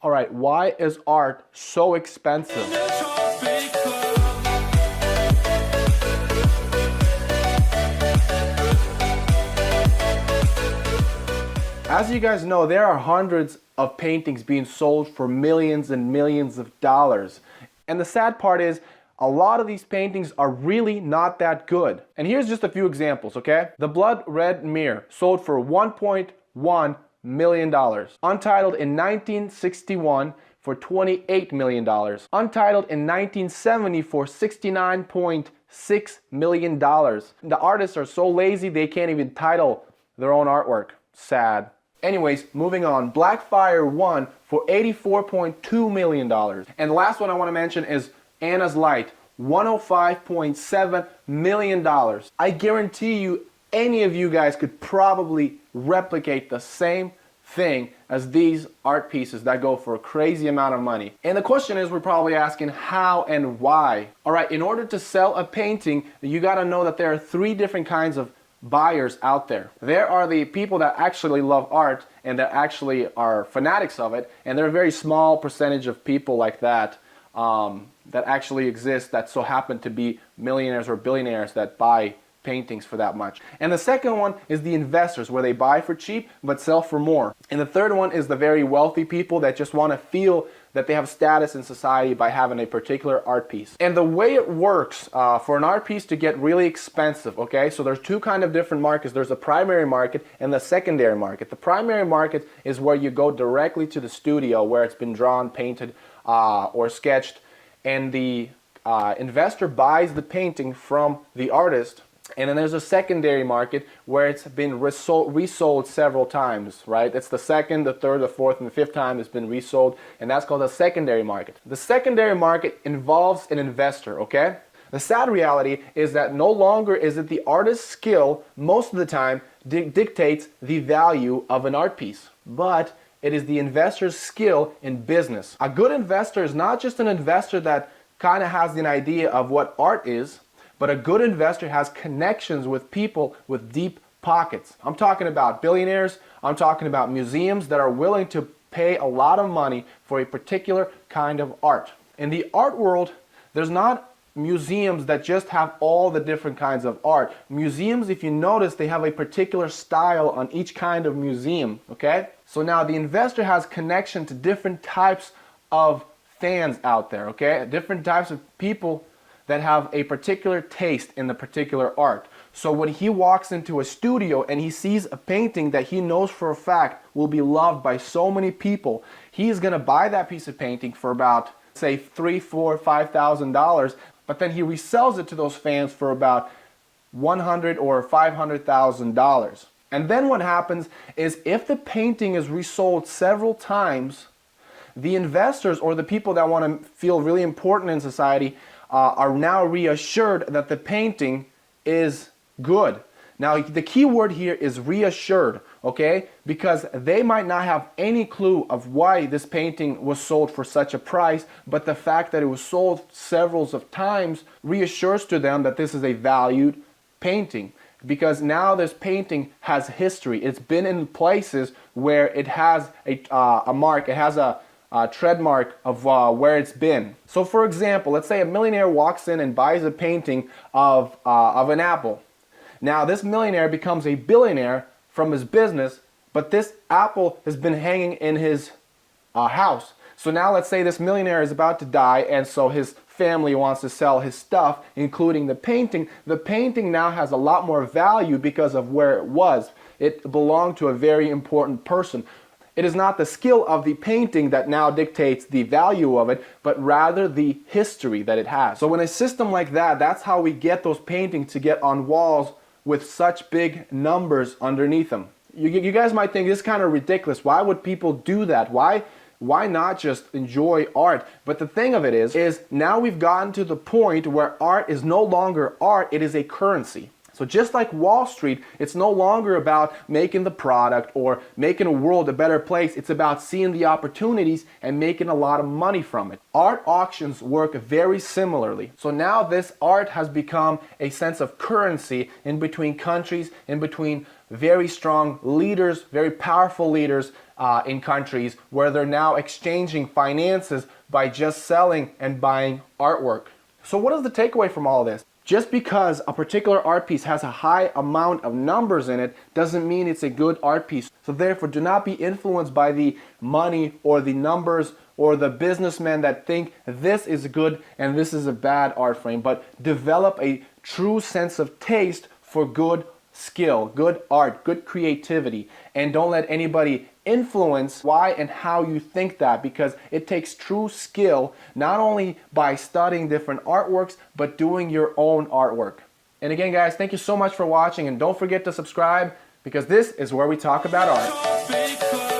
All right, why is art so expensive? As you guys know, there are hundreds of paintings being sold for millions and millions of dollars. And the sad part is, a lot of these paintings are really not that good. And here's just a few examples, okay? The Blood Red Mirror sold for $1.1 million. Untitled in 1961 for $28 million. Untitled in 1970 for $69.6 million. The artists are so lazy they can't even title their own artwork. Sad. Anyways, moving on. Blackfire won for $84.2 million. And the last one I want to mention is Anna's Light, $105.7 million. I guarantee you any of you guys could probably replicate the same thing as these art pieces that go for a crazy amount of money. And the question is, we're probably asking how and why. All right, in order to sell a painting, you got to know that there are three different kinds of buyers out there. There are the people that actually love art and that actually are fanatics of it, and there are a very small percentage of people like that that actually exist that so happen to be millionaires or billionaires that buy paintings for that much. And the second one is the investors, where they buy for cheap but sell for more. And the third one is the very wealthy people that just want to feel that they have status in society by having a particular art piece. And the way it works for an art piece to get really expensive, okay, so there's two kind of different markets. There's a primary market and the secondary market. The primary market is where you go directly to the studio where it's been drawn, painted, or sketched, and the investor buys the painting from the artist. And then there's a secondary market where it's been resold several times, right? It's the second, the third, the fourth, and the fifth time it's been resold, and that's called a secondary market. The secondary market involves an investor, okay? The sad reality is that no longer is it the artist's skill, most of the time, dictates the value of an art piece, but it is the investor's skill in business. A good investor is not just an investor that kind of has an idea of what art is, but a good investor has connections with people with deep pockets. I'm talking about billionaires, I'm talking about museums that are willing to pay a lot of money for a particular kind of art. In the art world, there's not museums that just have all the different kinds of art. Museums, if you notice, they have a particular style on each kind of museum, okay? So now the investor has connection to different types of fans out there, okay? Different types of people that have a particular taste in the particular art. So when he walks into a studio and he sees a painting that he knows for a fact will be loved by so many people, he's gonna buy that piece of painting for about, say, $3,000, $4,000, $5,000, but then he resells it to those fans for about $100,000 or $500,000. And then what happens is, if the painting is resold several times, the investors or the people that want to feel really important in society are now reassured that the painting is good. Now, the key word here is reassured, okay? Because they might not have any clue of why this painting was sold for such a price, but the fact that it was sold several of times reassures to them that this is a valued painting. Because now this painting has history. It's been in places where it has a mark, it has a trademark of where it's been. So for example, let's say a millionaire walks in and buys a painting of an apple. Now this millionaire becomes a billionaire from his business, but this apple has been hanging in his house. So now let's say this millionaire is about to die, and so his family wants to sell his stuff, including the painting. The painting now has a lot more value because of where it was. It belonged to a very important person. It is not the skill of the painting that now dictates the value of it, but rather the history that it has. So in a system like that, that's how we get those paintings to get on walls with such big numbers underneath them. You guys might think this is kind of ridiculous. Why would people do that? Why not just enjoy art? But the thing of it is now we've gotten to the point where art is no longer art, it is a currency. So just like Wall Street, it's no longer about making the product or making a world a better place. It's about seeing the opportunities and making a lot of money from it. Art auctions work very similarly. So now this art has become a sense of currency in between countries, in between very strong leaders, very powerful leaders, in countries where they're now exchanging finances by just selling and buying artwork. So what is the takeaway from all this? Just because a particular art piece has a high amount of numbers in it doesn't mean it's a good art piece. So therefore, do not be influenced by the money or the numbers or the businessmen that think this is good and this is a bad art frame, but develop a true sense of taste for good skill, good art, good creativity, and don't let anybody influence why and how you think that, because it takes true skill not only by studying different artworks but doing your own artwork. And again, guys, thank you so much for watching, and don't forget to subscribe, because this is where we talk about art.